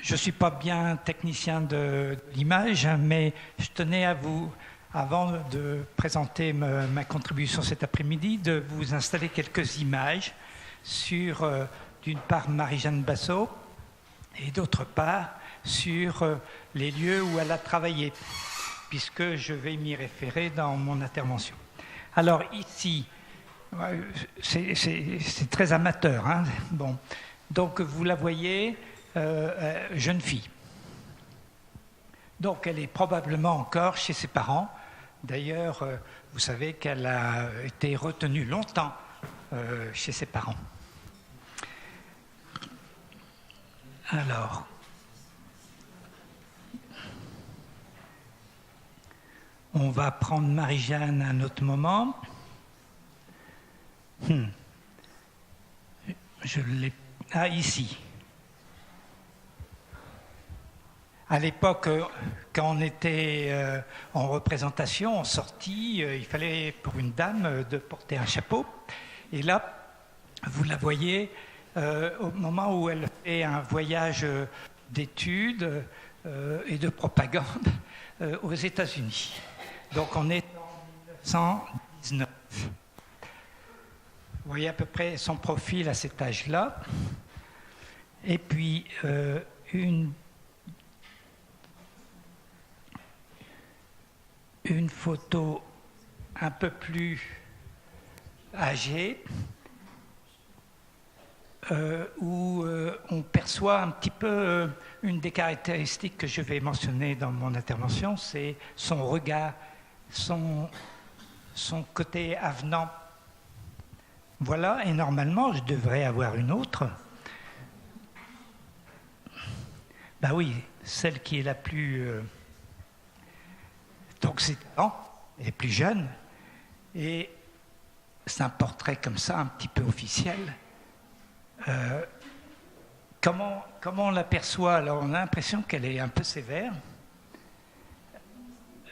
Je ne suis pas bien technicien de l'image, mais je tenais à vous, avant de présenter ma contribution cet après-midi, de vous installer quelques images sur, d'une part, Marie-Jeanne Bassot, et d'autre part, sur les lieux où elle a travaillé, puisque je vais m'y référer dans mon intervention. Alors ici, c'est très amateur, hein, bon. Donc vous la voyez, jeune fille. Donc elle est probablement encore chez ses parents. D'ailleurs, vous savez qu'elle a été retenue longtemps chez ses parents. Alors, on va prendre Marie-Jeanne à un autre moment. Je l'ai... Ah, ici. À l'époque, quand on était en représentation, en sortie, il fallait pour une dame de porter un chapeau. Et là, vous la voyez au moment où elle fait un voyage d'études et de propagande aux États-Unis. Donc on est en 1919. Vous voyez à peu près son profil à cet âge-là. Et puis une photo un peu plus âgée où on perçoit un petit peu une des caractéristiques que je vais mentionner dans mon intervention, c'est son regard, son côté avenant. Voilà, et normalement, je devrais avoir une autre. Ben oui, celle qui est la plus... Donc c'est elle est plus jeune, et c'est un portrait comme ça, un petit peu officiel. Comment on l'aperçoit? Alors on a l'impression qu'elle est un peu sévère.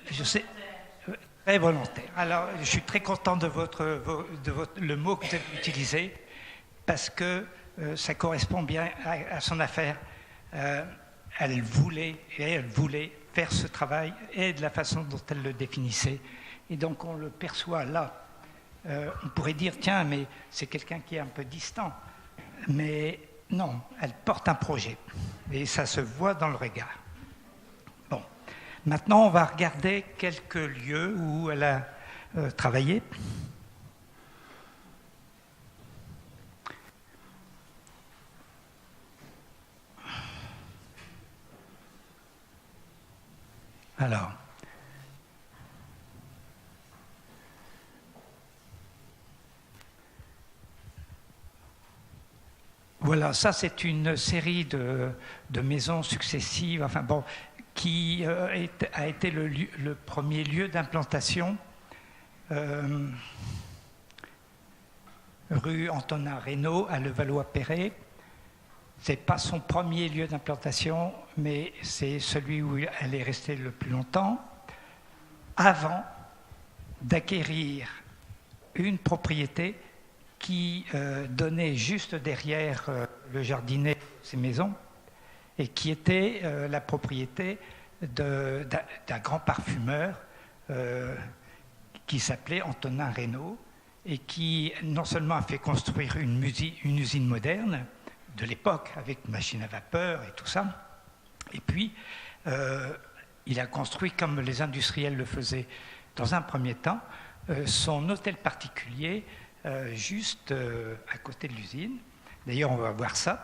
Je sais, très volontaire. Alors je suis très content de le mot que vous avez utilisé, parce que ça correspond bien à son affaire. Elle voulait faire ce travail et de la façon dont elle le définissait. Et donc on le perçoit là. On pourrait dire, tiens, mais c'est quelqu'un qui est un peu distant. Mais non, elle porte un projet. Et ça se voit dans le regard. Bon. Maintenant, on va regarder quelques lieux où elle a travaillé. Alors, voilà, ça c'est une série de maisons successives, enfin bon, qui a été le premier lieu d'implantation, rue Antonin Reynaud à Levallois-Perret. Ce n'est pas son premier lieu d'implantation, mais c'est celui où elle est restée le plus longtemps, avant d'acquérir une propriété qui donnait juste derrière le jardinet de ses maisons, et qui était la propriété d'un grand parfumeur qui s'appelait Antonin Reynaud, et qui non seulement a fait construire une usine moderne, de l'époque, avec machine à vapeur et tout ça. Et puis, il a construit, comme les industriels le faisaient dans un premier temps, son hôtel particulier juste à côté de l'usine. D'ailleurs, on va voir ça.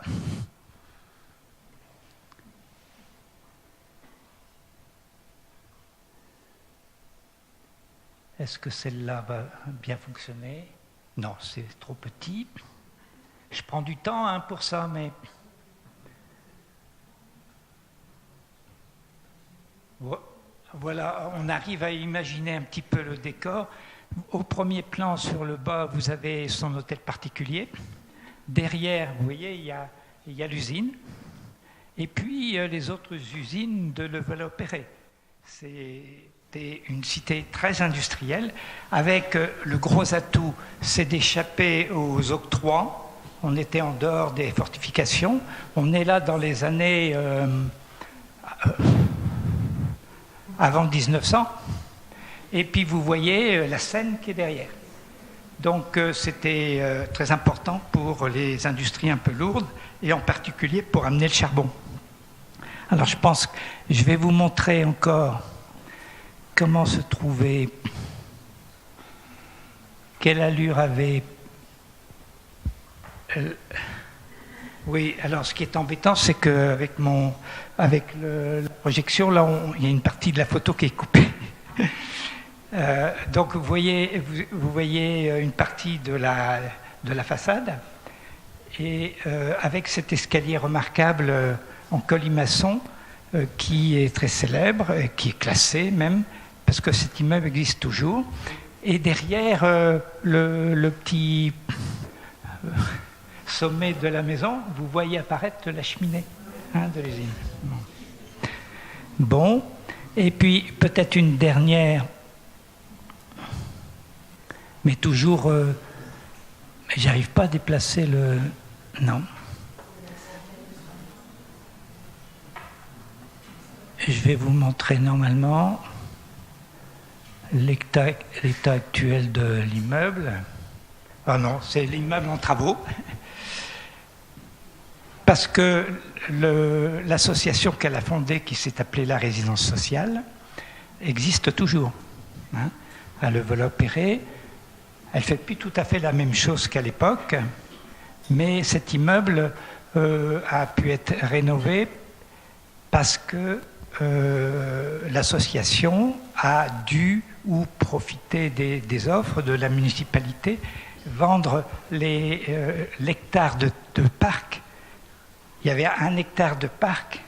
Est-ce que celle-là va bien fonctionner? Non, c'est trop petit. Je prends du temps pour ça, mais... Voilà, on arrive à imaginer un petit peu le décor. Au premier plan, sur le bas, vous avez son hôtel particulier. Derrière, vous voyez, il y a l'usine. Et puis, les autres usines de Levallois-Perret. C'était une cité très industrielle, avec le gros atout, c'est d'échapper aux octrois. On était en dehors des fortifications. On est là dans les années avant 1900. Et puis vous voyez la Seine qui est derrière. Donc c'était très important pour les industries un peu lourdes, et en particulier pour amener le charbon. Alors je pense que je vais vous montrer encore comment se trouvait, quelle allure avait... Oui, alors ce qui est embêtant, c'est qu'avec la projection, là, il y a une partie de la photo qui est coupée. Donc vous voyez une partie de la façade, et avec cet escalier remarquable en colimaçon qui est très célèbre, et qui est classé même, parce que cet immeuble existe toujours. Et derrière le petit sommet de la maison, vous voyez apparaître la cheminée de l'usine. Bon, et puis peut-être une dernière, mais toujours, j'arrive pas à déplacer le... Non. Je vais vous montrer normalement l'état actuel de l'immeuble. Ah non, c'est l'immeuble en travaux. Parce que l'association qu'elle a fondée, qui s'est appelée la Résidence Sociale, existe toujours. À Levallois-Perret. Elle ne fait plus tout à fait la même chose qu'à l'époque, mais cet immeuble a pu être rénové parce que l'association a dû ou profiter des offres de la municipalité, vendre l'hectare de parc. Il y avait 1 hectare de parc,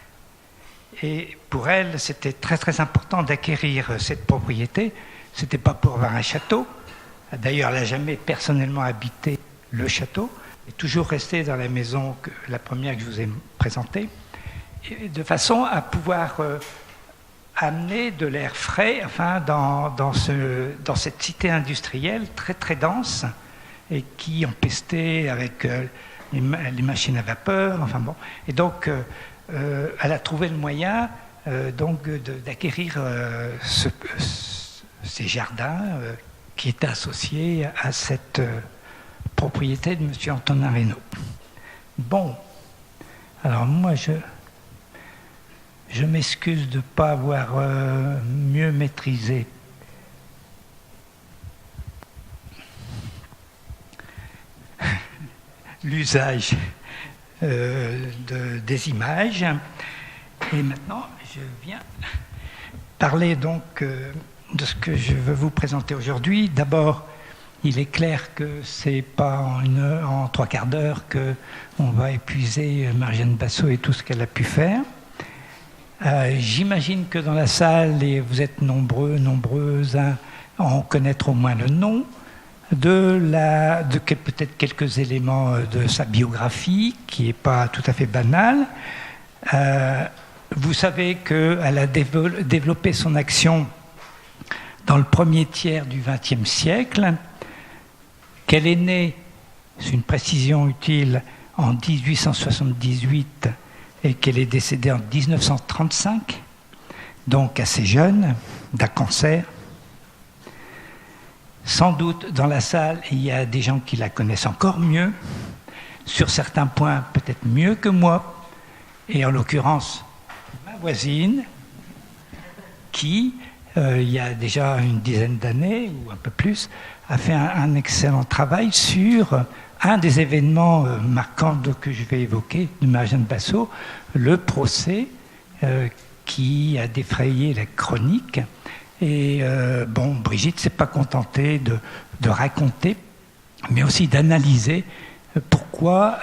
et pour elle, c'était très très important d'acquérir cette propriété. Ce n'était pas pour avoir un château. D'ailleurs, elle n'a jamais personnellement habité le château, elle est toujours restée dans la maison, la première que je vous ai présentée, de façon à pouvoir amener de l'air frais, enfin, dans cette cité industrielle très très dense, et qui empestait avec les machines à vapeur, enfin bon. Et donc, elle a trouvé le moyen d'acquérir ces jardins qui étaient associés à cette propriété de M. Antonin Reynaud. Bon, alors moi je m'excuse de ne pas avoir mieux maîtrisé l'usage des images. Et maintenant, je viens parler donc de ce que je veux vous présenter aujourd'hui. D'abord, il est clair que ce n'est pas en 3 quarts d'heure qu'on va épuiser Marie-Jeanne Bassot et tout ce qu'elle a pu faire. J'imagine que dans la salle, et vous êtes nombreux, nombreuses à en connaître au moins le nom, peut-être quelques éléments de sa biographie, qui n'est pas tout à fait banale. Vous savez qu'elle a développé son action dans le premier tiers du XXe siècle, qu'elle est née, c'est une précision utile, en 1878 et qu'elle est décédée en 1935, donc assez jeune, d'un cancer. Sans doute, dans la salle, il y a des gens qui la connaissent encore mieux, sur certains points peut-être mieux que moi, et en l'occurrence, ma voisine, qui, il y a déjà une dizaine d'années, ou un peu plus, a fait un excellent travail sur un des événements marquants que je vais évoquer de Marie-Jeanne Bassot, le procès qui a défrayé la chronique. Et Brigitte ne s'est pas contentée de raconter, mais aussi d'analyser pourquoi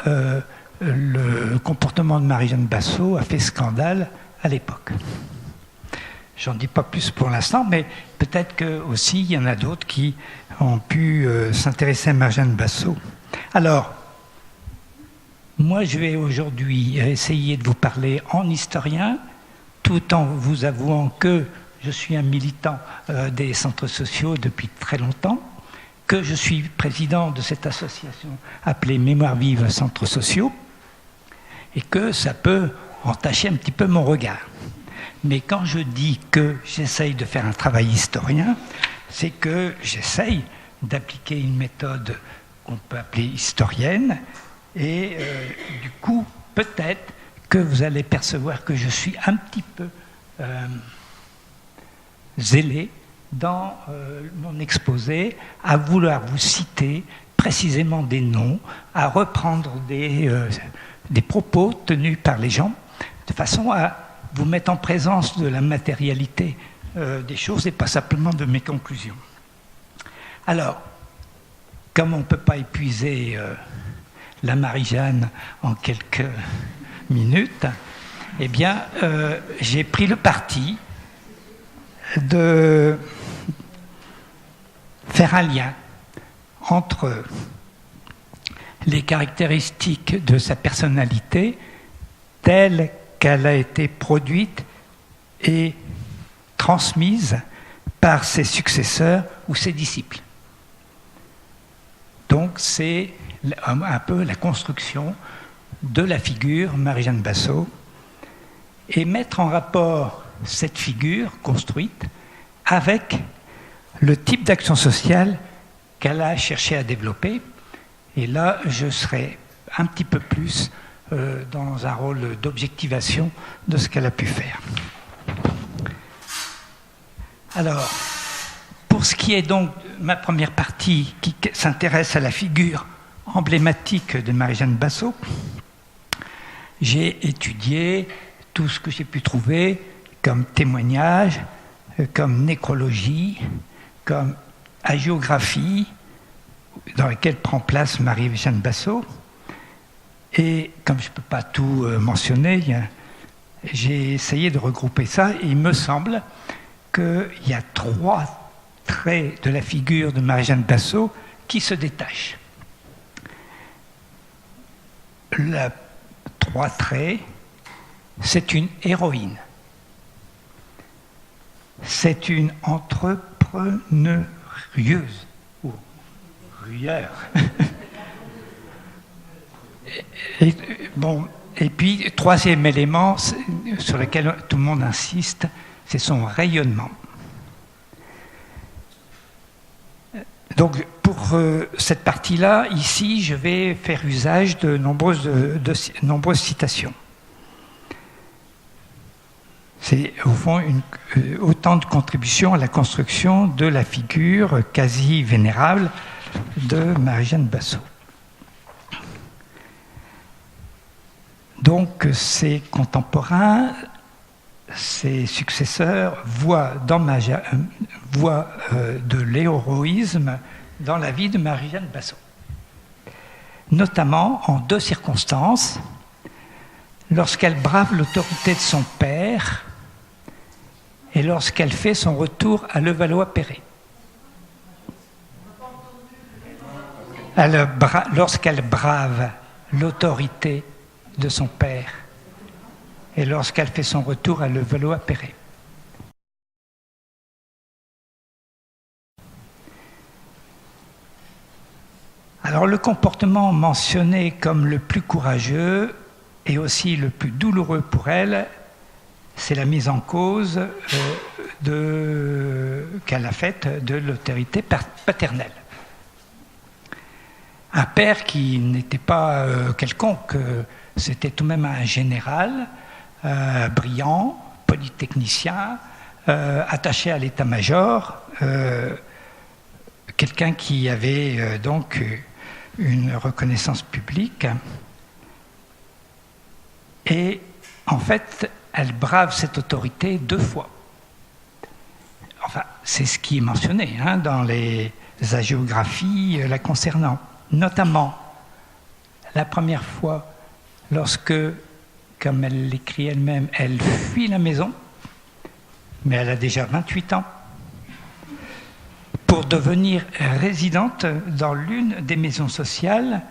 le comportement de Marie-Jeanne Bassot a fait scandale à l'époque. J'en dis pas plus pour l'instant, mais peut-être qu'aussi il y en a d'autres qui ont pu s'intéresser à Marie-Jeanne Bassot. Alors, moi je vais aujourd'hui essayer de vous parler en historien, tout en vous avouant que je suis un militant des centres sociaux depuis très longtemps, que je suis président de cette association appelée Mémoire vive Centres sociaux, et que ça peut entacher un petit peu mon regard. Mais quand je dis que j'essaye de faire un travail historien, c'est que j'essaye d'appliquer une méthode qu'on peut appeler historienne, et du coup, peut-être que vous allez percevoir que je suis un petit peu zélé dans mon exposé à vouloir vous citer précisément des noms, à reprendre des propos tenus par les gens, de façon à vous mettre en présence de la matérialité des choses et pas simplement de mes conclusions. Alors, comme on ne peut pas épuiser la Marie-Jeanne en quelques minutes, eh bien, j'ai pris le parti de faire un lien entre les caractéristiques de sa personnalité telle qu'elle a été produite et transmise par ses successeurs ou ses disciples. Donc c'est un peu la construction de la figure Marie-Jeanne Bassot et mettre en rapport cette figure construite avec le type d'action sociale qu'elle a cherché à développer. Et là, je serai un petit peu plus dans un rôle d'objectivation de ce qu'elle a pu faire. Alors, pour ce qui est donc de ma première partie qui s'intéresse à la figure emblématique de Marie-Jeanne Bassot, j'ai étudié tout ce que j'ai pu trouver comme témoignage, comme nécrologie, comme hagiographie, dans laquelle prend place Marie-Jeanne Bassot. Et comme je ne peux pas tout mentionner, j'ai essayé de regrouper ça, et il me semble qu'il y a 3 traits de la figure de Marie-Jeanne Bassot qui se détachent. 3 traits, c'est une héroïne. C'est une entrepreneurieuse, ou ruyeur. Et puis, 3e élément sur lequel tout le monde insiste, c'est son rayonnement. Donc, pour cette partie-là, ici, je vais faire usage de nombreuses citations. C'est au fond autant de contributions à la construction de la figure quasi vénérable de Marie-Jeanne Bassot. Donc, ses contemporains, ses successeurs voient de l'héroïsme dans la vie de Marie-Jeanne Bassot, notamment en 2 circonstances: lorsqu'elle brave l'autorité de son père et lorsqu'elle fait son retour à Levallois-Perret. Lorsqu'elle brave l'autorité de son père et lorsqu'elle fait son retour à Levallois-Perret. Alors le comportement mentionné comme le plus courageux et aussi le plus douloureux pour elle, c'est la mise en cause qu'elle a faite de l'autorité paternelle. Un père qui n'était pas quelconque, c'était tout de même un général, brillant, polytechnicien, attaché à l'état-major, quelqu'un qui avait donc une reconnaissance publique. Et en fait, elle brave cette autorité 2 fois. Enfin, c'est ce qui est mentionné dans les hagiographies la concernant. Notamment, la première fois, lorsque, comme elle l'écrit elle-même, elle fuit la maison, mais elle a déjà 28 ans, pour devenir résidente dans l'une des maisons sociales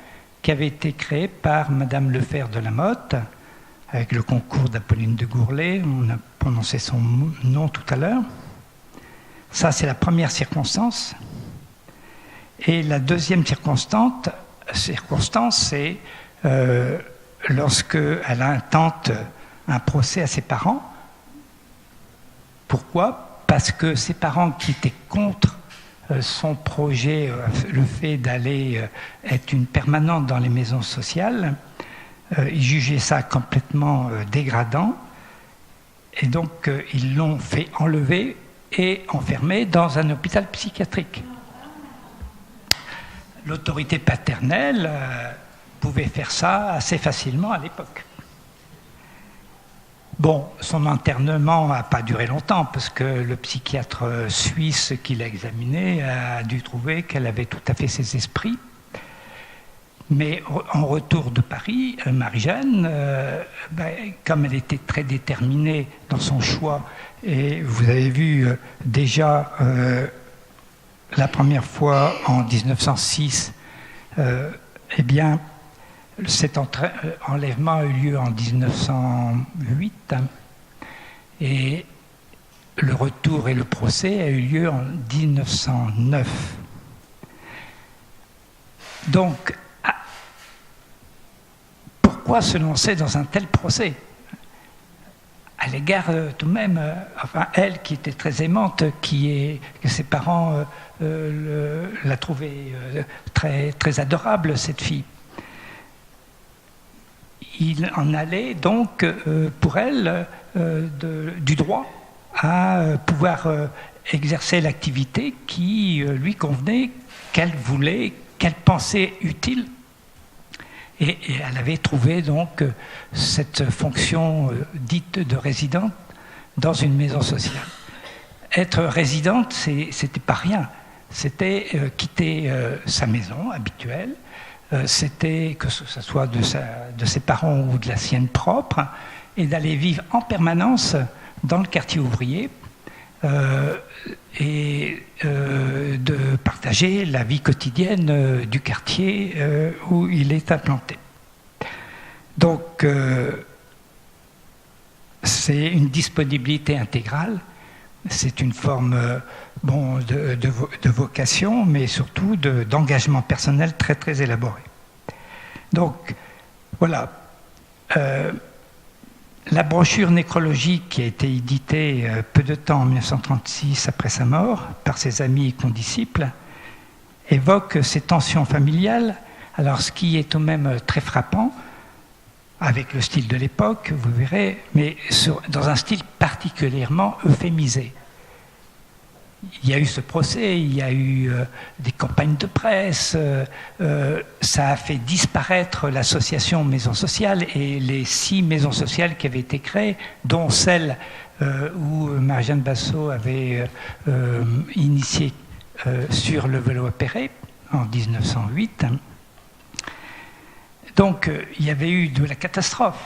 qui avait été créée par Madame Lefebvre de la Motte, avec le concours d'Apolline de Gourlet, on a prononcé son nom tout à l'heure. Ça, c'est la première circonstance. Et la deuxième circonstance, c'est lorsqu'elle intente un procès à ses parents. Pourquoi? Parce que ses parents qui étaient contre son projet, le fait d'aller être une permanente dans les maisons sociales, ils jugeaient ça complètement dégradant. Et donc, ils l'ont fait enlever et enfermer dans un hôpital psychiatrique. L'autorité paternelle pouvait faire ça assez facilement à l'époque. Bon, son internement n'a pas duré longtemps parce que le psychiatre suisse qui l'a examinée a dû trouver qu'elle avait tout à fait ses esprits. Mais en retour de Paris, Marie-Jeanne, comme elle était très déterminée dans son choix, et vous avez vu déjà la première fois en 1906, eh bien, cet enlèvement a eu lieu en 1908 et le retour et le procès a eu lieu en 1909. Donc, pourquoi se lancer dans un tel procès à l'égard tout de même, enfin elle qui était très aimante, que ses parents la trouvaient très, très adorable, cette fille. Il en allait donc pour elle du droit à pouvoir exercer l'activité qui lui convenait, qu'elle voulait, qu'elle pensait utile. Et elle avait trouvé donc cette fonction dite de résidente dans une maison sociale. Être résidente, c'était pas rien. C'était quitter sa maison habituelle. C'était que ce soit de ses parents ou de la sienne propre, et d'aller vivre en permanence dans le quartier ouvrier et de partager la vie quotidienne du quartier où il est implanté. Donc, c'est une disponibilité intégrale, c'est une forme de vocation, mais surtout d'engagement personnel très, très élaboré. Donc, voilà. La brochure nécrologique qui a été éditée peu de temps, en 1936, après sa mort, par ses amis et condisciples, évoque ces tensions familiales. Alors, ce qui est tout de même très frappant, avec le style de l'époque, vous verrez, mais dans un style particulièrement euphémisé. Il y a eu ce procès, il y a eu des campagnes de presse, ça a fait disparaître l'association Maisons Sociales et les 6 maisons sociales qui avaient été créées, dont celle où Marie-Jeanne Bassot avait initié sur le Valois-Perret en 1908. Donc il y avait eu de la catastrophe.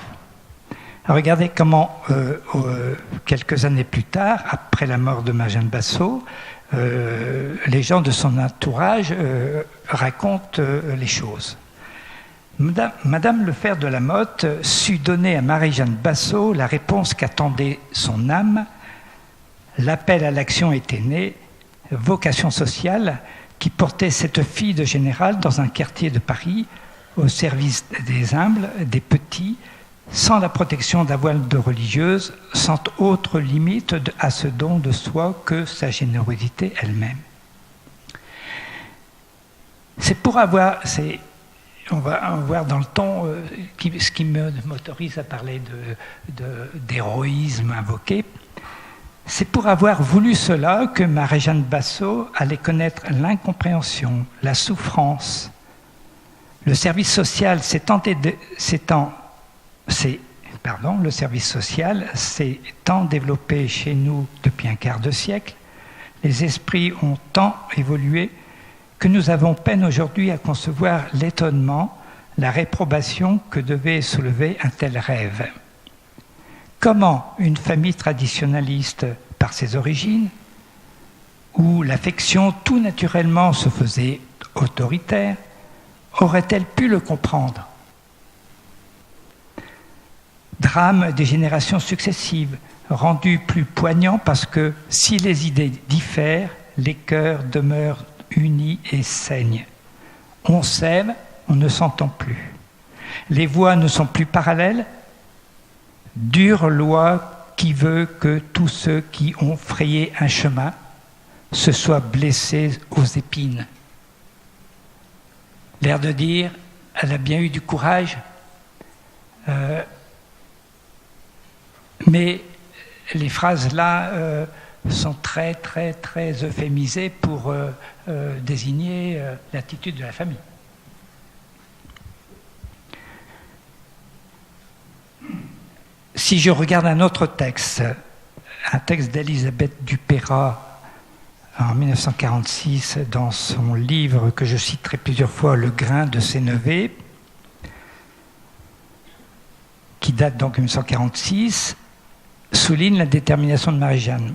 Regardez comment, quelques années plus tard, après la mort de Marie-Jeanne Bassot, les gens de son entourage racontent les choses. Madame Lefer de la Motte sut donner à Marie-Jeanne Bassot la réponse qu'attendait son âme. L'appel à l'action était né, vocation sociale, qui portait cette fille de général dans un quartier de Paris, au service des humbles, des petits, sans la protection d'un voile de religieuse, sans autre limite à ce don de soi que sa générosité elle-même. C'est pour avoir, on va voir dans le ton, ce qui m'autorise à parler d'héroïsme invoqué, c'est pour avoir voulu cela que Marie-Jeanne Bassot allait connaître l'incompréhension, la souffrance. Le service social le service social s'est tant développé chez nous depuis un quart de siècle, les esprits ont tant évolué que nous avons peine aujourd'hui à concevoir l'étonnement, la réprobation que devait soulever un tel rêve. Comment une famille traditionnaliste, par ses origines, où l'affection tout naturellement se faisait autoritaire, aurait-elle pu le comprendre ? Drame des générations successives, rendu plus poignant parce que si les idées diffèrent, les cœurs demeurent unis et saignent. On s'aime, on ne s'entend plus. Les voies ne sont plus parallèles. Dure loi qui veut que tous ceux qui ont frayé un chemin se soient blessés aux épines. L'air de dire, elle a bien eu du courage, mais les phrases là sont très, très, très euphémisées pour désigner l'attitude de la famille. Si je regarde un autre texte, un texte d'Elisabeth Dupérat en 1946, dans son livre que je citerai plusieurs fois, Le grain de Sénévé, qui date donc de 1946, souligne la détermination de Marie-Jeanne.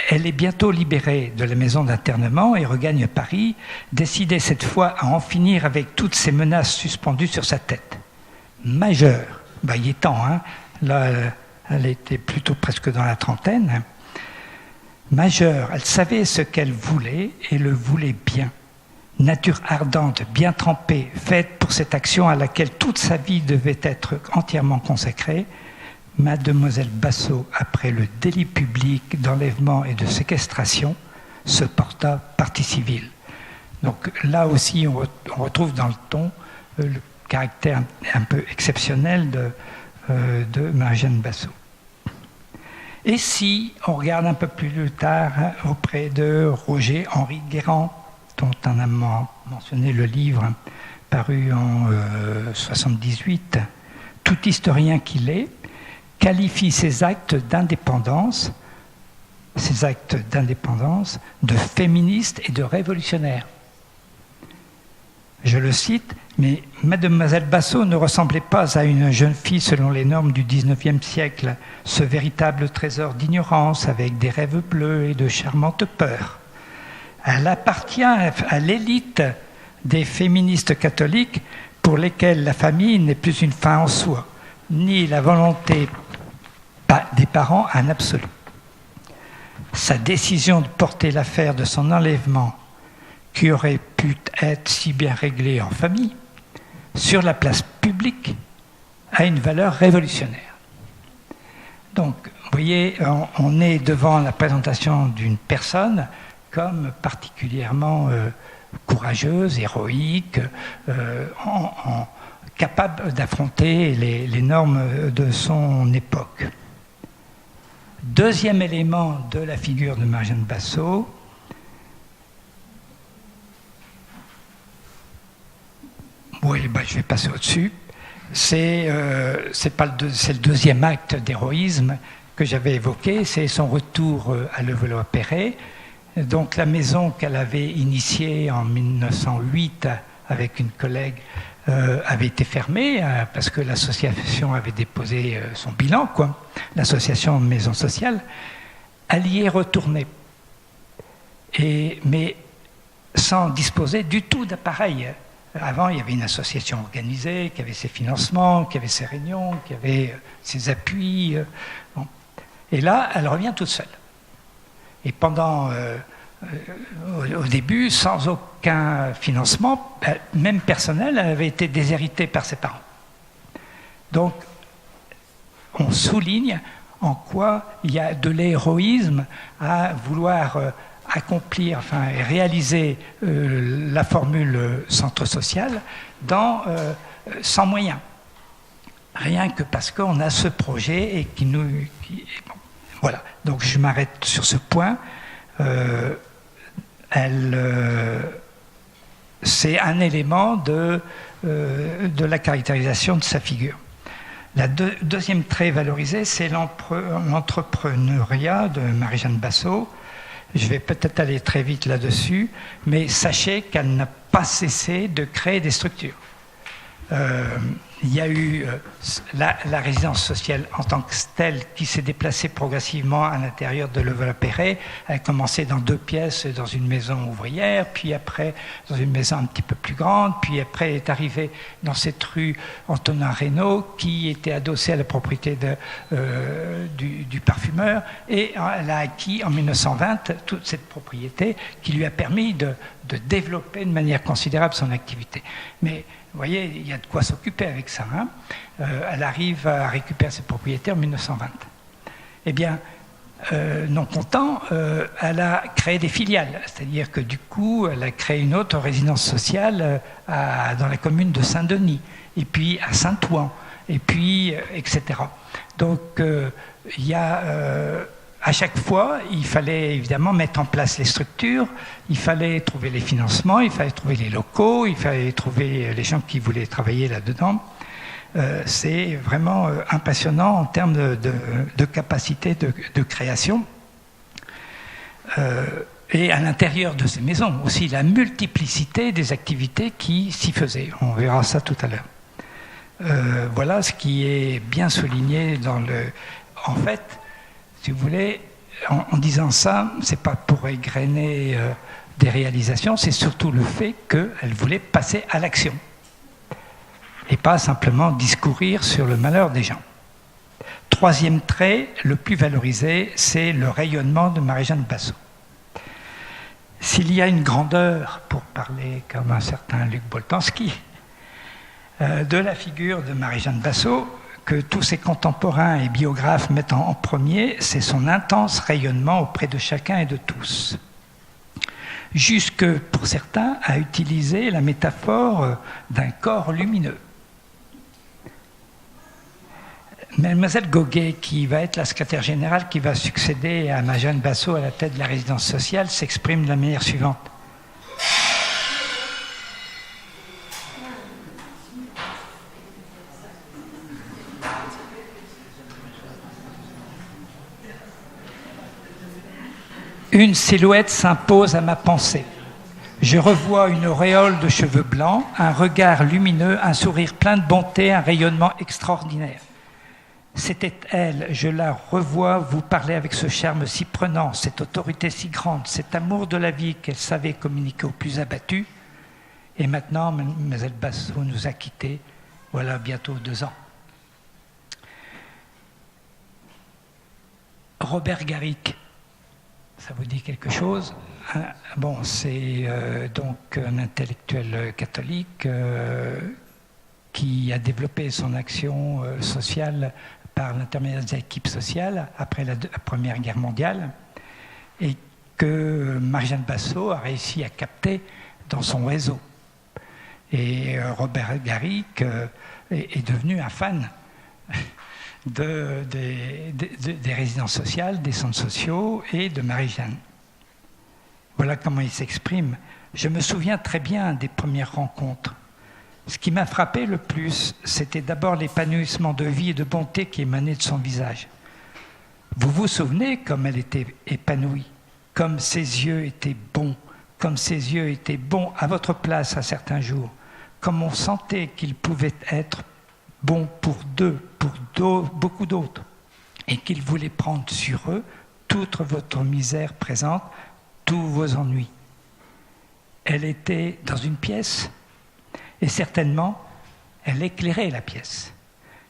Elle est bientôt libérée de la maison d'internement et regagne Paris, décidée cette fois à en finir avec toutes ces menaces suspendues sur sa tête. Majeure, il est temps, hein. Là, elle était plutôt presque dans la trentaine. Majeure, elle savait ce qu'elle voulait et le voulait bien. Nature ardente, bien trempée, faite pour cette action à laquelle toute sa vie devait être entièrement consacrée, Mademoiselle Bassot, après le délit public d'enlèvement et de séquestration, se porta partie civile. Donc là aussi, on retrouve dans le ton le caractère un peu exceptionnel de Marie-Jeanne Bassot. Et si on regarde un peu plus tard auprès de Roger-Henri Guérand, dont on a mentionné le livre paru en 1978, tout historien qu'il est, qualifie ces actes d'indépendance de féministes et de révolutionnaires. Je le cite, mais Mademoiselle Bassot ne ressemblait pas à une jeune fille selon les normes du XIXe siècle, ce véritable trésor d'ignorance avec des rêves bleus et de charmantes peurs. Elle appartient à l'élite des féministes catholiques pour lesquelles la famille n'est plus une fin en soi, ni la volonté des parents un absolu. Sa décision de porter l'affaire de son enlèvement, qui aurait pu être si bien réglée en famille, sur la place publique, a une valeur révolutionnaire. Donc, vous voyez, on est devant la présentation d'une personne comme particulièrement courageuse, héroïque, capable d'affronter les normes de son époque. Deuxième élément de la figure de Marie-Jeanne Bassot, je vais passer au-dessus. C'est le deuxième acte d'héroïsme que j'avais évoqué, c'est son retour à Levallois-Perret. Donc la maison qu'elle avait initiée en 1908 avec une collègue avait été fermée parce que l'association avait déposé son bilan, l'association Maison Sociale. Elle y est retournée, mais sans disposer du tout d'appareil. Avant, il y avait une association organisée, qui avait ses financements, qui avait ses réunions, qui avait ses appuis. Et là, elle revient toute seule. Et au début, sans aucun financement, même personnel, elle avait été déshéritée par ses parents. Donc, on souligne en quoi il y a de l'héroïsme à vouloir accomplir, et réaliser la formule centre social sans moyens. Rien que parce qu'on a ce projet et voilà. Donc je m'arrête sur ce point. C'est un élément de la caractérisation de sa figure. La deuxième trait valorisé, c'est l'entrepreneuriat de Marie-Jeanne Bassot. Je vais peut-être aller très vite là-dessus, mais sachez qu'elle n'a pas cessé de créer des structures. il y a eu la résidence sociale en tant que telle qui s'est déplacée progressivement à l'intérieur de Levallois-Perret. Elle a commencé dans 2 pièces dans une maison ouvrière, puis après dans une maison un petit peu plus grande, puis après elle est arrivée dans cette rue Antonin Reynaud qui était adossée à la propriété du parfumeur, et elle a acquis en 1920 toute cette propriété qui lui a permis de développer de manière considérable son activité. Mais vous voyez, il y a de quoi s'occuper avec ça. Hein. Elle arrive à récupérer ses propriétés en 1920. Eh bien, non content, elle a créé des filiales. C'est-à-dire que du coup, elle a créé une autre résidence sociale dans la commune de Saint-Denis, et puis à Saint-Ouen, et puis, etc. Donc, il y a... à chaque fois, il fallait évidemment mettre en place les structures, il fallait trouver les financements, il fallait trouver les locaux, il fallait trouver les gens qui voulaient travailler là-dedans. C'est vraiment impressionnant en termes de capacité de création. Et à l'intérieur de ces maisons aussi, la multiplicité des activités qui s'y faisaient. On verra ça tout à l'heure. Voilà ce qui est bien souligné dans le... En fait, si vous voulez, en disant ça, c'est pas pour égrener des réalisations, c'est surtout le fait qu'elle voulait passer à l'action et pas simplement discourir sur le malheur des gens. 3e trait, le plus valorisé, c'est le rayonnement de Marie-Jeanne Bassot. S'il y a une grandeur, pour parler comme un certain Luc Boltanski, de la figure de Marie-Jeanne Bassot, que tous ses contemporains et biographes mettent en premier, c'est son intense rayonnement auprès de chacun et de tous. Jusque, pour certains, à utiliser la métaphore d'un corps lumineux. Mademoiselle Goguet, qui va être la secrétaire générale qui va succéder à Marie-Jeanne Bassot à la tête de la résidence sociale, s'exprime de la manière suivante. Une silhouette s'impose à ma pensée. Je revois une auréole de cheveux blancs, un regard lumineux, un sourire plein de bonté, un rayonnement extraordinaire. C'était elle, je la revois vous parler avec ce charme si prenant, cette autorité si grande, cet amour de la vie qu'elle savait communiquer aux plus abattus. Et maintenant, Mlle Bassot nous a quittés, voilà bientôt 2 ans. Robert Garrick, ça vous dit quelque chose? Bon, c'est donc un intellectuel catholique qui a développé son action sociale par l'intermédiaire des équipes sociales après la Première Guerre mondiale, et que Marie-Jeanne Bassot a réussi à capter dans son réseau. Et Robert Garrick est devenu un fan des résidences sociales, des centres sociaux et de Marie-Jeanne. Voilà comment il s'exprime. Je me souviens très bien des premières rencontres. Ce qui m'a frappé le plus, c'était d'abord l'épanouissement de vie et de bonté qui émanait de son visage. Vous vous souvenez comme elle était épanouie, comme ses yeux étaient bons, comme ses yeux étaient bons à votre place à certains jours, comme on sentait qu'ils pouvaient être bons pour beaucoup d'autres, et qu'ils voulaient prendre sur eux toute votre misère présente, tous vos ennuis. Elle était dans une pièce, et certainement, elle éclairait la pièce.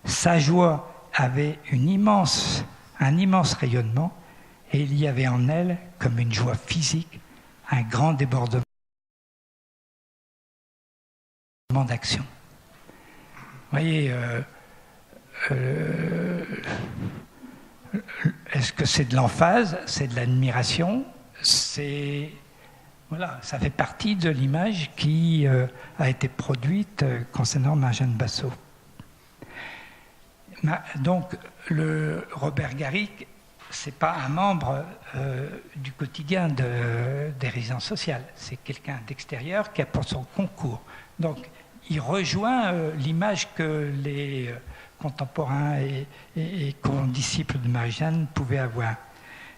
Sa joie avait un immense rayonnement, et il y avait en elle, comme une joie physique, un grand débordement d'action. Vous voyez, est-ce que c'est de l'emphase, c'est de l'admiration, voilà, ça fait partie de l'image qui a été produite concernant Marie-Jeanne Bassot. Donc, le Robert Garrick, ce n'est pas un membre du quotidien des résidences sociales, c'est quelqu'un d'extérieur qui apporte son concours. Donc, il rejoint l'image que les contemporains et condisciples de Marie-Jeanne pouvaient avoir.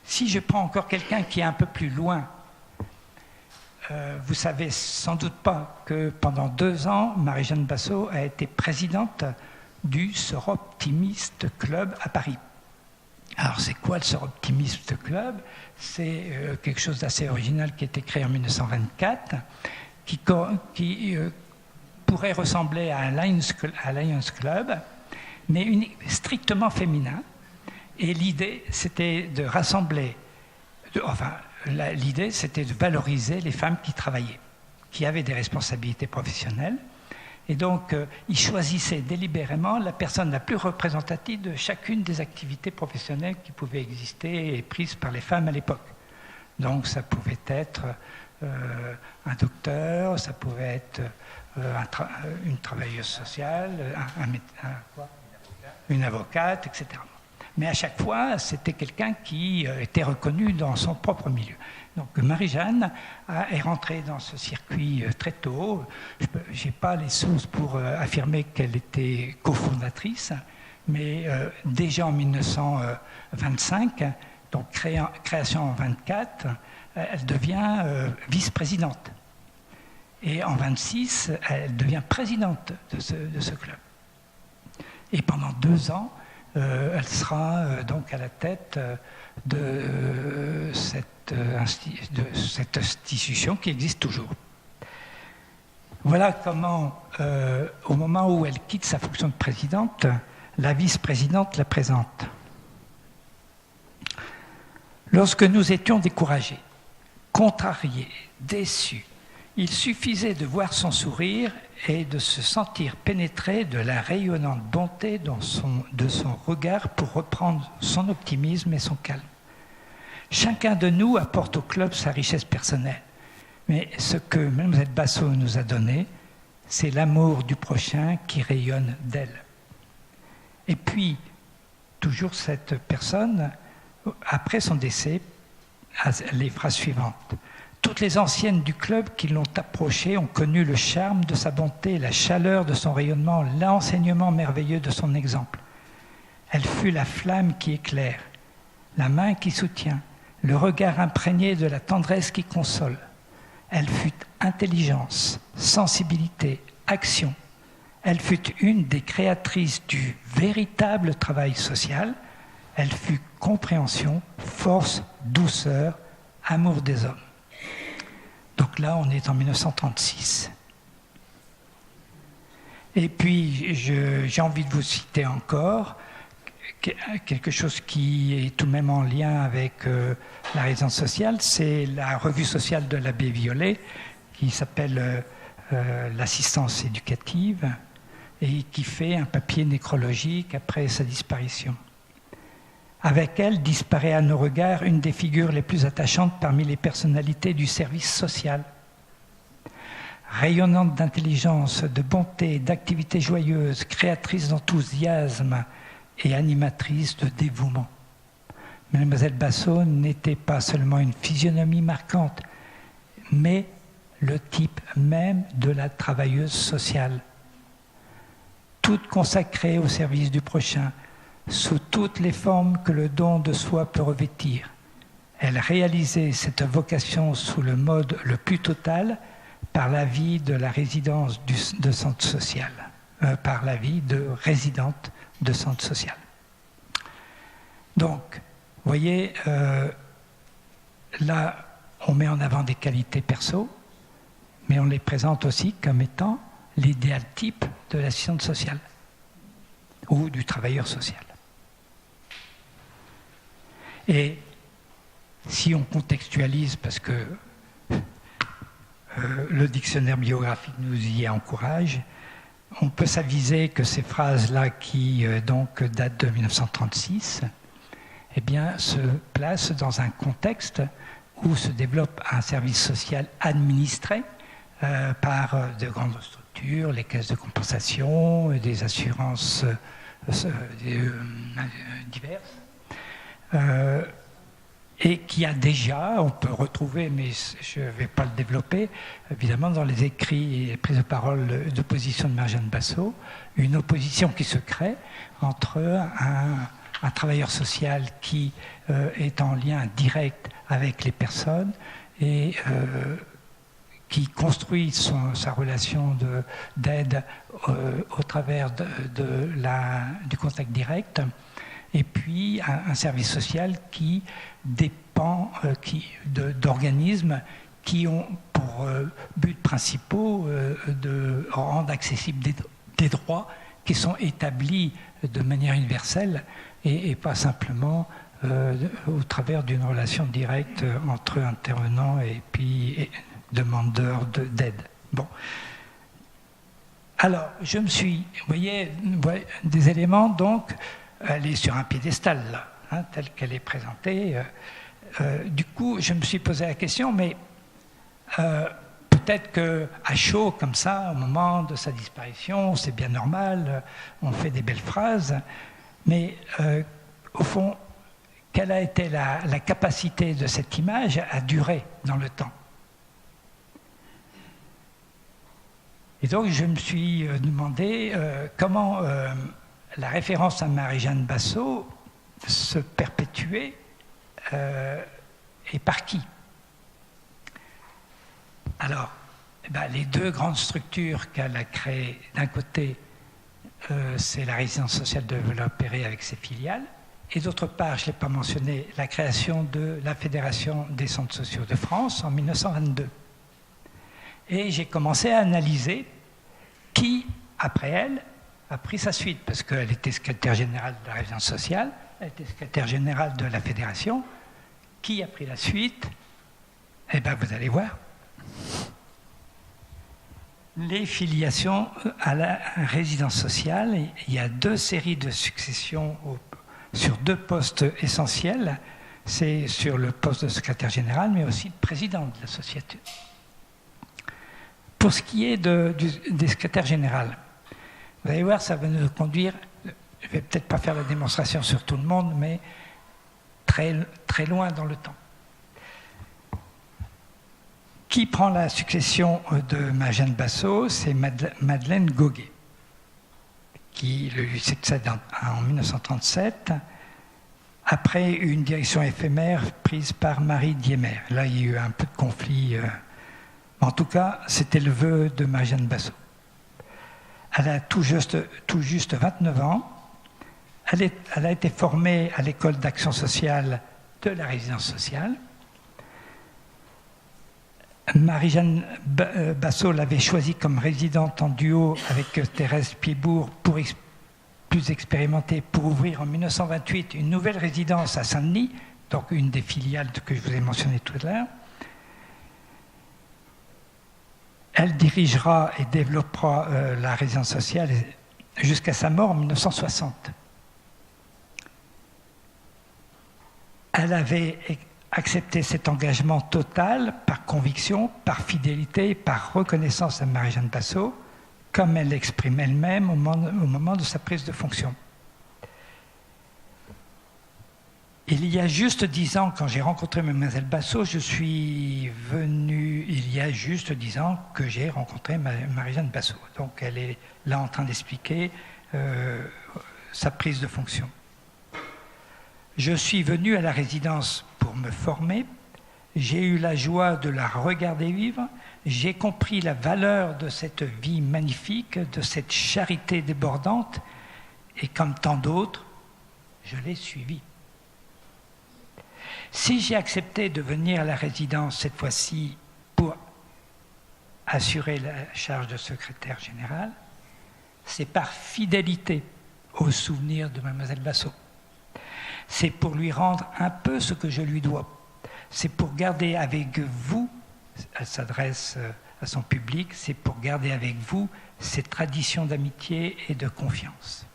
Si je prends encore quelqu'un qui est un peu plus loin, vous savez sans doute pas que pendant 2 ans, Marie-Jeanne Bassot a été présidente du Soroptimiste Club à Paris. Alors, c'est quoi le Soroptimiste Club? C'est quelque chose d'assez original qui a été créé en 1924, qui pourrait ressembler à un Lions Club, mais strictement féminin. Et l'idée, c'était de rassembler, l'idée, c'était de valoriser les femmes qui travaillaient, qui avaient des responsabilités professionnelles. Et donc, ils choisissaient délibérément la personne la plus représentative de chacune des activités professionnelles qui pouvaient exister et prises par les femmes à l'époque. Donc, ça pouvait être un docteur, ça pouvait être une travailleuse sociale, une avocate, etc. Mais à chaque fois, c'était quelqu'un qui était reconnu dans son propre milieu. Donc Marie-Jeanne est rentrée dans ce circuit très tôt. Je n'ai pas les sources pour affirmer qu'elle était cofondatrice, mais déjà en 1925, donc création en 1924, elle devient vice-présidente. Et en 1926, elle devient présidente de ce club. Et pendant 2 ans, elle sera donc à la tête de cette institution qui existe toujours. Voilà comment, au moment où elle quitte sa fonction de présidente, la vice-présidente la présente. Lorsque nous étions découragés, contrariés, déçus, il suffisait de voir son sourire et de se sentir pénétré de la rayonnante bonté de son regard pour reprendre son optimisme et son calme. Chacun de nous apporte au club sa richesse personnelle, mais ce que Mlle Bassot nous a donné, c'est l'amour du prochain qui rayonne d'elle. Et puis, toujours cette personne, après son décès, a les phrases suivantes. Toutes les anciennes du club qui l'ont approché ont connu le charme de sa bonté, la chaleur de son rayonnement, l'enseignement merveilleux de son exemple. Elle fut la flamme qui éclaire, la main qui soutient, le regard imprégné de la tendresse qui console. Elle fut intelligence, sensibilité, action. Elle fut une des créatrices du véritable travail social. Elle fut compréhension, force, douceur, amour des hommes. Donc là, on est en 1936. Et puis, j'ai envie de vous citer encore quelque chose qui est tout de même en lien avec la résidence sociale. C'est la revue sociale de l'abbé Violet, qui s'appelle l'assistance éducative, et qui fait un papier nécrologique après sa disparition. Avec elle disparaît à nos regards une des figures les plus attachantes parmi les personnalités du service social. Rayonnante d'intelligence, de bonté, d'activité joyeuse, créatrice d'enthousiasme et animatrice de dévouement. Mademoiselle Bassot n'était pas seulement une physionomie marquante, mais le type même de la travailleuse sociale. Toute consacrée au service du prochain, sous toutes les formes que le don de soi peut revêtir. Elle réalisait cette vocation sous le mode le plus total par la vie de la résidence de centre social, par la vie de résidente de centre social. Donc, vous voyez, là, on met en avant des qualités perso, mais on les présente aussi comme étant l'idéal type de l'assistante sociale ou du travailleur social. Et si on contextualise, parce que le dictionnaire biographique nous y encourage, on peut s'aviser que ces phrases-là, qui donc datent de 1936, eh bien, se placent dans un contexte où se développe un service social administré par de grandes structures, les caisses de compensation, des assurances diverses. Et qui a déjà, on peut retrouver, mais je ne vais pas le développer, évidemment dans les écrits et les prises de parole d'opposition de Marie-Jeanne Bassot, une opposition qui se crée entre un travailleur social qui est en lien direct avec les personnes et qui construit sa relation d'aide au travers du contact direct, et puis un service social qui dépend d'organismes qui ont pour buts principaux de rendre accessibles des droits qui sont établis de manière universelle et pas simplement au travers d'une relation directe entre intervenants et puis demandeurs d'aide. Bon. Alors, je me suis, vous voyez, des éléments, donc, elle est sur un piédestal, là, hein, telle qu'elle est présentée. Du coup, je me suis posé la question, mais peut-être qu'à chaud, comme ça, au moment de sa disparition, c'est bien normal, on fait des belles phrases, mais au fond, quelle a été la capacité de cette image à durer dans le temps? Et donc, je me suis demandé comment la référence à Marie-Jeanne Bassot se perpétuait et par qui. Alors, les deux grandes structures qu'elle a créées, d'un côté, c'est la résidence sociale de Levallois-Perret avec ses filiales, et d'autre part, je ne l'ai pas mentionné, la création de la Fédération des centres sociaux de France en 1922. Et j'ai commencé à analyser qui, après elle, a pris sa suite, parce qu'elle était secrétaire générale de la résidence sociale, elle était secrétaire générale de la Fédération. Qui a pris la suite? Eh bien, vous allez voir. Les filiations à la résidence sociale, il y a deux séries de successions sur deux postes essentiels. C'est sur le poste de secrétaire général, mais aussi de président de la société. Pour ce qui est des secrétaires généraux, vous allez voir, ça va nous conduire, je ne vais peut-être pas faire la démonstration sur tout le monde, mais très, très loin dans le temps. Qui prend la succession de Marie-Jeanne Bassot? C'est Madeleine Goguet, qui lui succède en 1937, après une direction éphémère prise par Marie Diemer. Là, il y a eu un peu de conflit. En tout cas, c'était le vœu de Marie-Jeanne Bassot. Elle a tout juste 29 ans. Elle a été formée à l'école d'action sociale de la résidence sociale. Marie-Jeanne Bassot l'avait choisie comme résidente en duo avec Thérèse Piebourg, plus expérimentée, pour ouvrir en 1928 une nouvelle résidence à Saint-Denis, donc une des filiales que je vous ai mentionnées tout à l'heure. Elle dirigera et développera la résidence sociale jusqu'à sa mort en 1960. Elle avait accepté cet engagement total par conviction, par fidélité, par reconnaissance à Marie-Jeanne Bassot, comme elle l'exprime elle-même au moment de sa prise de fonction. Il y a juste 10 ans, quand j'ai rencontré Mlle Bassot, je suis venu, il y a juste 10 ans que j'ai rencontré Marie-Jeanne Bassot. Donc elle est là en train d'expliquer sa prise de fonction. Je suis venu à la résidence pour me former, j'ai eu la joie de la regarder vivre, j'ai compris la valeur de cette vie magnifique, de cette charité débordante, et comme tant d'autres, je l'ai suivie. Si j'ai accepté de venir à la résidence cette fois-ci pour assurer la charge de secrétaire général, c'est par fidélité au souvenir de Mlle Bassot. C'est pour lui rendre un peu ce que je lui dois. C'est pour garder avec vous, elle s'adresse à son public, c'est pour garder avec vous ces traditions d'amitié et de confiance.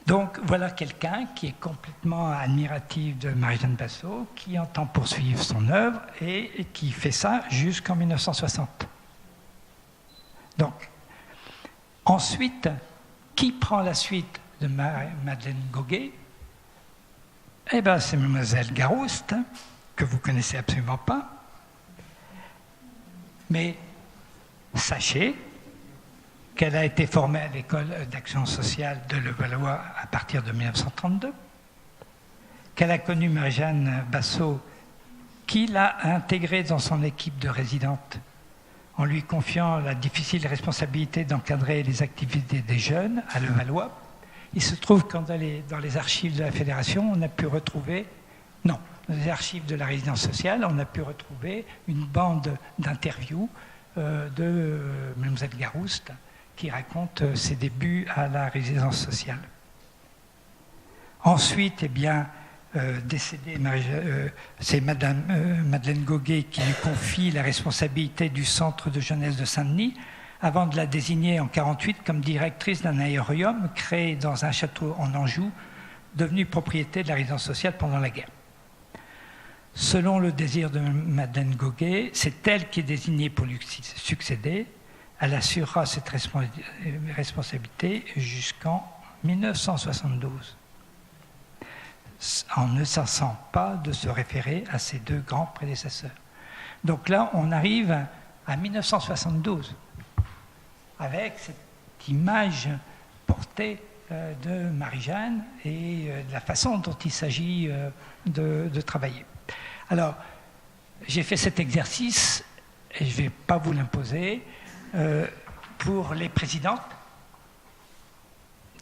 Donc voilà quelqu'un qui est complètement admiratif de Marie-Jeanne Bassot, qui entend poursuivre son œuvre et qui fait ça jusqu'en 1960. Donc, ensuite, qui prend la suite de Madeleine Goguet? Eh bien, c'est Mlle Garouste, que vous ne connaissez absolument pas. Mais sachez qu'elle a été formée à l'école d'action sociale de Levallois à partir de 1932, qu'elle a connu Marie-Jeanne Bassot, qui l'a intégrée dans son équipe de résidente en lui confiant la difficile responsabilité d'encadrer les activités des jeunes à Levallois. Il se trouve que dans les archives de la Fédération, on a pu retrouver, non, dans les archives de la résidence sociale, on a pu retrouver une bande d'interviews de Mlle Garouste qui raconte ses débuts à la résidence sociale. Ensuite, eh bien, décédée, c'est Madeleine Goguet qui lui confie la responsabilité du centre de jeunesse de Saint-Denis avant de la désigner en 1948 comme directrice d'un aérarium créé dans un château en Anjou, devenu propriété de la résidence sociale pendant la guerre. Selon le désir de Madeleine Goguet, c'est elle qui est désignée pour lui succéder. Elle assurera cette responsabilité jusqu'en 1972, en ne cessant pas de se référer à ses deux grands prédécesseurs. Donc là, on arrive à 1972, avec cette image portée de Marie-Jeanne et de la façon dont il s'agit de travailler. Alors, j'ai fait cet exercice, et je ne vais pas vous l'imposer, pour les présidentes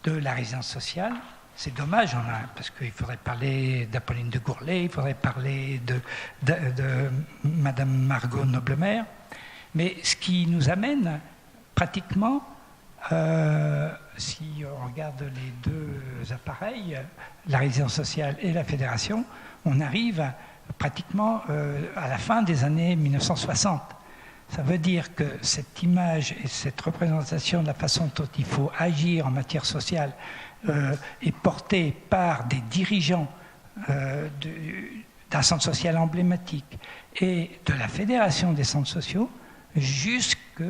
de la résidence sociale. C'est dommage, parce qu'il faudrait parler d'Apolline de Gourlet, il faudrait parler de Madame Margot Noblemer, mais ce qui nous amène pratiquement, si on regarde les deux appareils, la résidence sociale et la fédération, on arrive pratiquement à la fin des années 1960. Ça veut dire que cette image et cette représentation de la façon dont il faut agir en matière sociale est portée par des dirigeants d'un centre social emblématique et de la fédération des centres sociaux jusqu'à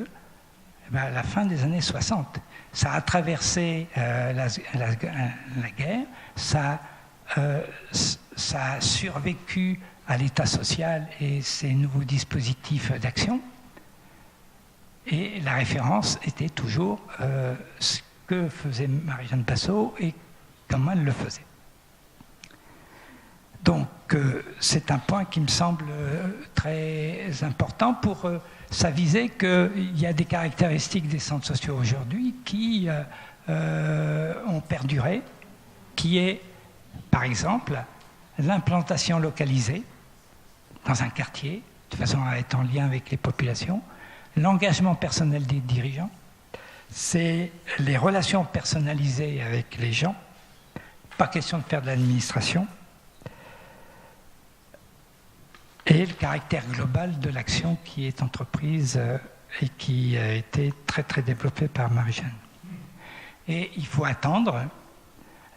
la fin des années 60. Ça a traversé la guerre, ça a survécu à l'État social et ses nouveaux dispositifs d'action. Et la référence était toujours ce que faisait Marie-Jeanne Bassot et comment elle le faisait. Donc, c'est un point qui me semble très important pour s'aviser qu'il y a des caractéristiques des centres sociaux aujourd'hui qui ont perduré, qui est, par exemple, l'implantation localisée dans un quartier, de façon à être en lien avec les populations, l'engagement personnel des dirigeants, c'est les relations personnalisées avec les gens, pas question de faire de l'administration, et le caractère global de l'action qui est entreprise et qui a été très très développée par Marie-Jeanne. Et il faut attendre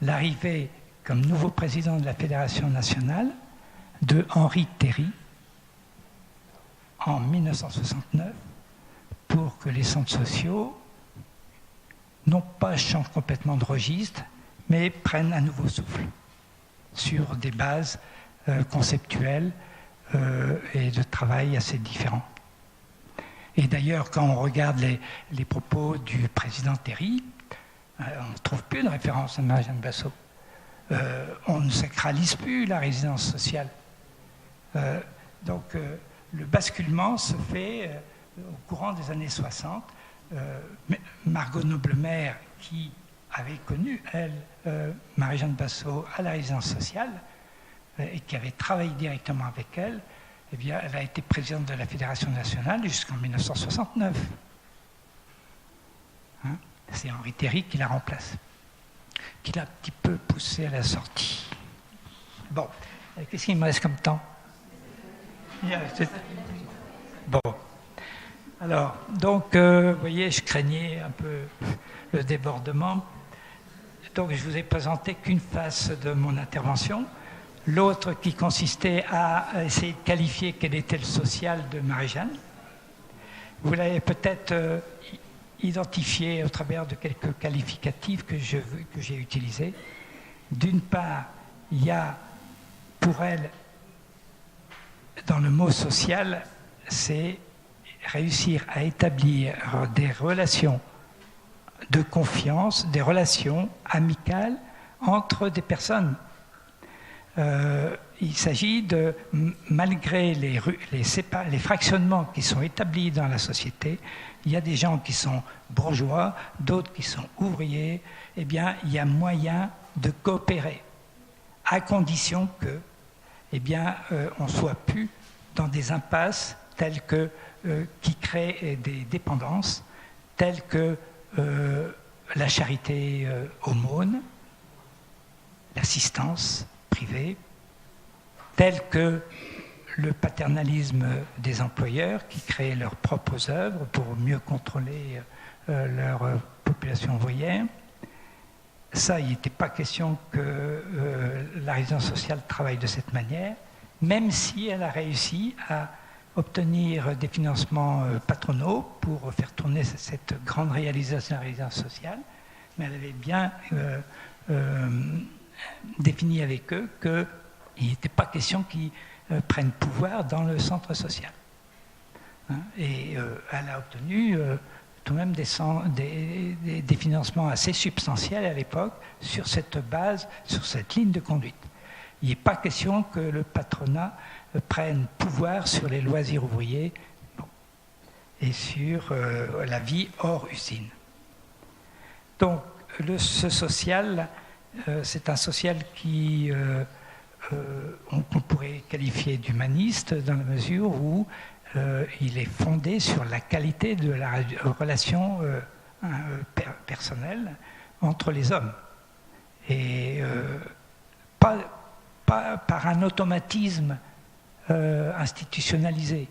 l'arrivée comme nouveau président de la Fédération nationale de Henri Théry en 1969 pour que les centres sociaux non pas changent complètement de registre, mais prennent un nouveau souffle sur des bases conceptuelles et de travail assez différents. Et d'ailleurs, quand on regarde les propos du président Théry, on ne trouve plus de référence à Marie-Jeanne Bassot. On ne sacralise plus la résidence sociale. Donc, le basculement se fait au courant des années 60. Margot Noblemer, qui avait connu, elle, Marie-Jeanne Bassot à la résidence sociale, et qui avait travaillé directement avec elle, eh bien, elle a été présidente de la Fédération nationale jusqu'en 1969. Hein? C'est Henri Théry qui la remplace, qui l'a un petit peu poussée à la sortie. Bon, qu'est-ce qu'il me reste comme temps? Bon. Alors, donc, vous voyez, je craignais un peu le débordement. Donc, je vous ai présenté qu'une face de mon intervention. L'autre qui consistait à essayer de qualifier quel était le social de Marie-Jeanne. Vous l'avez peut-être identifié au travers de quelques qualificatifs que j'ai utilisés. D'une part, il y a pour elle, dans le mot social, c'est réussir à établir des relations de confiance, des relations amicales entre des personnes. il s'agit de, malgré les fractionnements qui sont établis dans la société, il y a des gens qui sont bourgeois, d'autres qui sont ouvriers, eh bien, il y a moyen de coopérer, à condition que, eh bien, on ne soit plus dans des impasses telles que, qui créent des dépendances, telles que la charité aumône, l'assistance privée, telle que le paternalisme des employeurs qui créent leurs propres œuvres pour mieux contrôler leur population ouvrière. Ça, il n'était pas question que la résidence sociale travaille de cette manière, même si elle a réussi à obtenir des financements patronaux pour faire tourner cette grande réalisation de la résidence sociale, mais elle avait bien défini avec eux qu'il n'était pas question qu'ils prennent pouvoir dans le centre social. Et elle a obtenu tout de même des financements assez substantiels à l'époque sur cette base, sur cette ligne de conduite. Il n'est pas question que le patronat prenne pouvoir sur les loisirs ouvriers et sur la vie hors usine. Donc, ce social, c'est un social qu'on pourrait qualifier d'humaniste dans la mesure où il est fondé sur la qualité de la relation personnelle entre les hommes. Et pas par un automatisme institutionnalisé.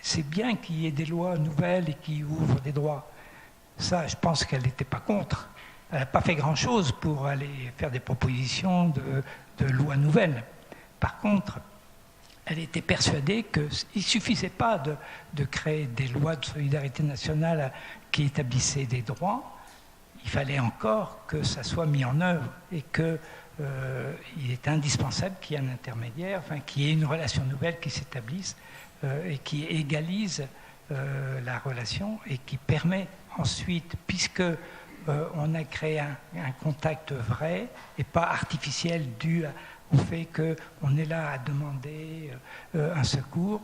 C'est bien qu'il y ait des lois nouvelles et qui ouvrent des droits. Ça, je pense qu'elle n'était pas contre. Elle n'a pas fait grand-chose pour aller faire des propositions de lois nouvelles. Par contre, elle était persuadée qu'il ne suffisait pas de créer des lois de solidarité nationale qui établissaient des droits. Il fallait encore que ça soit mis en œuvre et qu'il est indispensable qu'il y ait un intermédiaire, enfin, qu'il y ait une relation nouvelle qui s'établisse et qui égalise la relation et qui permet ensuite, puisque on a créé un contact vrai et pas artificiel dû au fait qu'on est là à demander un secours,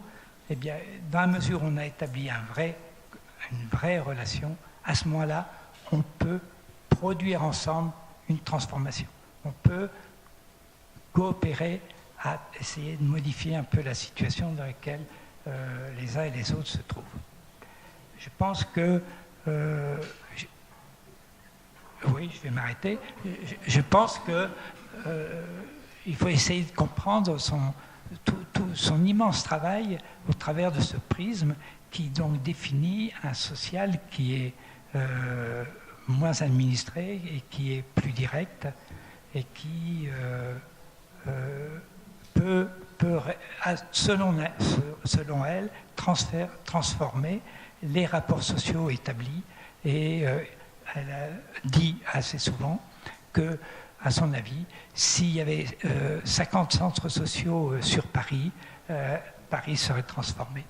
eh bien, dans la mesure où on a établi une vraie relation, à ce moment-là, on peut produire ensemble une transformation. On peut coopérer à essayer de modifier un peu la situation dans laquelle les uns et les autres se trouvent. Je pense que... oui, je vais m'arrêter. Je pense que il faut essayer de comprendre son immense travail au travers de ce prisme qui donc définit un social qui est moins administré et qui est plus direct et qui peut selon elle, transformer les rapports sociaux établis. Et elle a dit assez souvent que, à son avis, s'il y avait 50 centres sociaux sur Paris, Paris serait transformé.